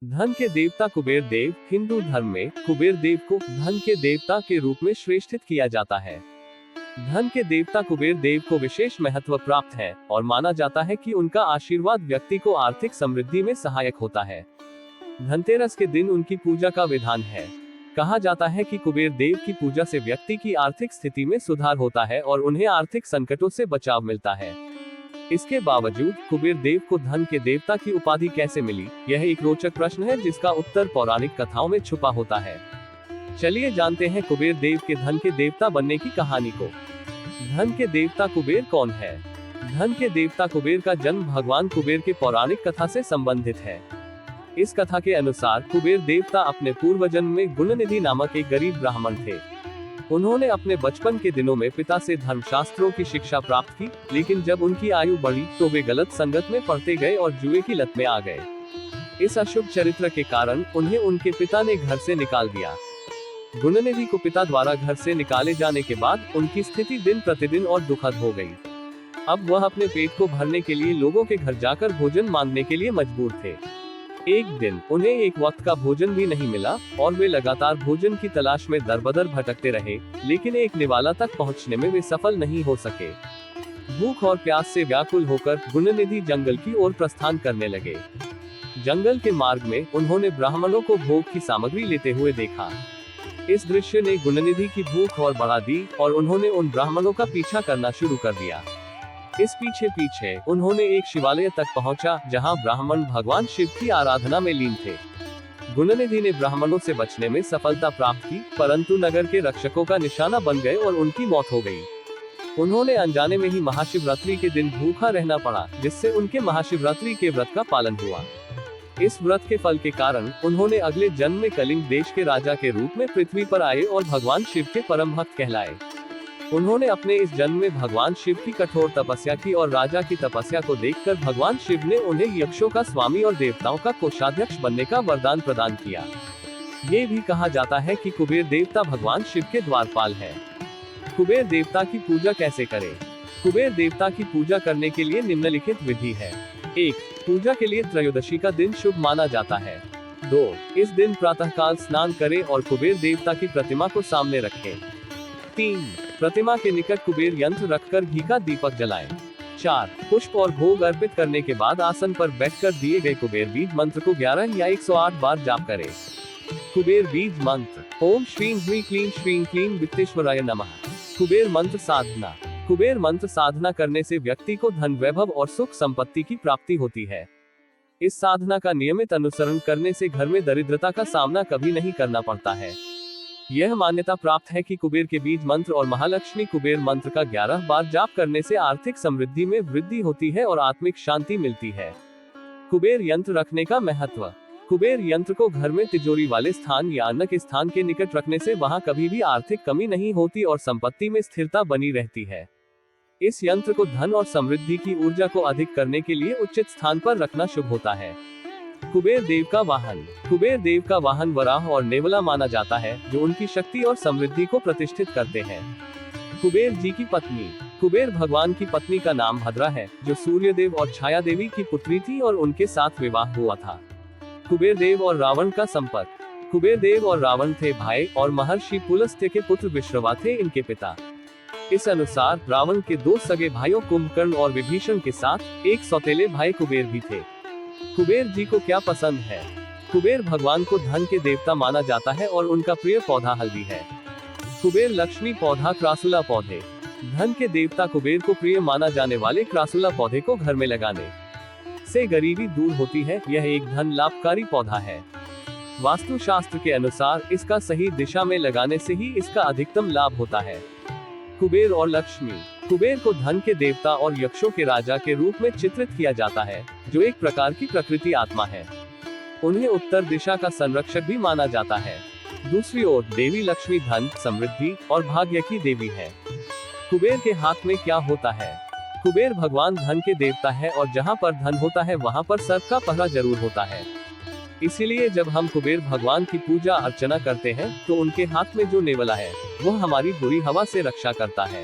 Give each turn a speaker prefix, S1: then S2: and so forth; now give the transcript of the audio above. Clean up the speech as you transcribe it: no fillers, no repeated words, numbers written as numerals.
S1: धन के देवता कुबेर देव। हिंदू धर्म में कुबेर देव को धन के देवता के रूप में श्रेष्ठित किया जाता है। धन के देवता कुबेर देव को विशेष महत्व प्राप्त है और माना जाता है कि उनका आशीर्वाद व्यक्ति को आर्थिक समृद्धि में सहायक होता है। धनतेरस के दिन उनकी पूजा का विधान है। कहा जाता है कि कुबेर देव की पूजा से व्यक्ति की आर्थिक स्थिति में सुधार होता है और उन्हें आर्थिक संकटों से बचाव मिलता है। इसके बावजूद कुबेर देव को धन के देवता की उपाधि कैसे मिली, यह एक रोचक प्रश्न है जिसका उत्तर पौराणिक कथाओं में छुपा होता है। चलिए जानते हैं कुबेर देव के धन के देवता बनने की कहानी को। धन के देवता कुबेर कौन है? धन के देवता कुबेर का जन्म भगवान कुबेर के पौराणिक कथा से संबंधित है। इस कथा के अनुसार कुबेर देवता अपने पूर्व जन्म में गुणनिधि नामक एक गरीब ब्राह्मण थे। उन्होंने अपने बचपन के दिनों में पिता से धर्मशास्त्रों की शिक्षा प्राप्त की, लेकिन जब उनकी आयु बढ़ी तो वे गलत संगत में पड़ते गए और जुए की लत में आ गए। इस अशुभ चरित्र के कारण उन्हें उनके पिता ने घर से निकाल दिया। गुणनिधि को पिता द्वारा घर से निकाले जाने के बाद उनकी स्थिति दिन प्रतिदिन और दुखद हो गई। अब वह अपने पेट को भरने के लिए लोगों के घर जाकर भोजन मांगने के लिए मजबूर थे। एक दिन उन्हें एक वक्त का भोजन भी नहीं मिला और वे लगातार भोजन की तलाश में दरबदर भटकते रहे, लेकिन एक निवाला तक पहुंचने में वे सफल नहीं हो सके। भूख और प्यास से व्याकुल होकर गुणनिधि जंगल की ओर प्रस्थान करने लगे। जंगल के मार्ग में उन्होंने ब्राह्मणों को भोग की सामग्री लेते हुए देखा। इस दृश्य ने गुणनिधि की भूख और बढ़ा दी और उन्होंने उन ब्राह्मणों का पीछा करना शुरू कर दिया। इस पीछे उन्होंने एक शिवालय तक पहुंचा, जहां ब्राह्मण भगवान शिव की आराधना में लीन थे। गुणनिधि ने ब्राह्मणों से बचने में सफलता प्राप्त की, परंतु नगर के रक्षकों का निशाना बन गए और उनकी मौत हो गई। उन्होंने अनजाने में ही महाशिवरात्रि के दिन भूखा रहना पड़ा, जिससे उनके महाशिवरात्रि के व्रत का पालन हुआ। इस व्रत के फल के कारण उन्होंने अगले जन्म में कलिंग देश के राजा के रूप में पृथ्वी पर आए और भगवान शिव के परम भक्त कहलाए। उन्होंने अपने इस जन्म में भगवान शिव की कठोर तपस्या की और राजा की तपस्या को देखकर भगवान शिव ने उन्हें यक्षों का स्वामी और देवताओं का कोषाध्यक्ष बनने का वरदान प्रदान किया। ये भी कहा जाता है कि कुबेर देवता भगवान शिव के द्वारपाल है। कुबेर देवता की पूजा कैसे करें? कुबेर देवता की पूजा करने के लिए निम्नलिखित विधि है। 1. पूजा के लिए त्रयोदशी का दिन शुभ माना जाता है। 2. इस दिन प्रातःकाल स्नान करें और कुबेर देवता की प्रतिमा को सामने रखें। 3. प्रतिमा के निकट कुबेर यंत्र रखकर घी का दीपक जलाएं। 4. पुष्प और भोग अर्पित करने के बाद आसन पर बैठकर दिए गए कुबेर बीज मंत्र को 11 या 108 बार जाप करें। कुबेर बीज मंत्र: ओम श्रीं ह्रीं क्लीं श्रीं क्लीं वित्तेश्वराय नमः। कुबेर मंत्र साधना। कुबेर मंत्र साधना करने से व्यक्ति को धन, वैभव और सुख संपत्ति की प्राप्ति होती है। इस साधना का नियमित अनुसरण करने से घर में दरिद्रता का सामना कभी नहीं करना पड़ता है। यह मान्यता प्राप्त है कि कुबेर के बीज मंत्र और महालक्ष्मी कुबेर मंत्र का 11 बार जाप करने से आर्थिक समृद्धि में वृद्धि होती है और आत्मिक शांति मिलती है। कुबेर यंत्र रखने का महत्व। कुबेर यंत्र को घर में तिजोरी वाले स्थान या अन्य स्थान के निकट रखने से वहां कभी भी आर्थिक कमी नहीं होती और संपत्ति में स्थिरता बनी रहती है। इस यंत्र को धन और समृद्धि की ऊर्जा को अधिक करने के लिए उचित स्थान पर रखना शुभ होता है। कुबेर देव का वाहन। कुबेर देव का वाहन वराह और नेवला माना जाता है, जो उनकी शक्ति और समृद्धि को प्रतिष्ठित करते हैं। कुबेर जी की पत्नी। कुबेर भगवान की पत्नी का नाम भद्रा है, जो सूर्य देव और छाया देवी की पुत्री थी और उनके साथ विवाह हुआ था। कुबेर देव और रावण का संपर्क। कुबेर देव और रावण थे भाई और महर्षि पुलस्त्य के पुत्र विश्रवा थे इनके पिता। इस अनुसार रावण के 2 सगे भाइयों कुंभकर्ण और विभीषण के साथ एक सौतेले भाई कुबेर भी थे। कुबेर जी को क्या पसंद है? कुबेर भगवान को धन के देवता माना जाता है और उनका प्रिय पौधा हल्दी है। कुबेर लक्ष्मी पौधा क्रासुला पौधे। धन के देवता कुबेर को प्रिय माना जाने वाले क्रासुला पौधे को घर में लगाने से गरीबी दूर होती है। यह एक धन लाभकारी पौधा है। वास्तुशास्त्र के अनुसार इसका सही दिशा में लगाने से ही इसका अधिकतम लाभ होता है। कुबेर और लक्ष्मी। कुबेर को धन के देवता और यक्षों के राजा के रूप में चित्रित किया जाता है, जो एक प्रकार की प्रकृति आत्मा है। उन्हें उत्तर दिशा का संरक्षक भी माना जाता है। दूसरी ओर देवी लक्ष्मी धन, समृद्धि और भाग्य की देवी है। कुबेर के हाथ में क्या होता है? कुबेर भगवान धन के देवता है और जहाँ पर धन होता है वहाँ पर सर्प का पहरा जरूर होता है। इसीलिए जब हम कुबेर भगवान की पूजा अर्चना करते हैं तो उनके हाथ में जो नेवला है वह हमारी बुरी हवा से रक्षा करता है।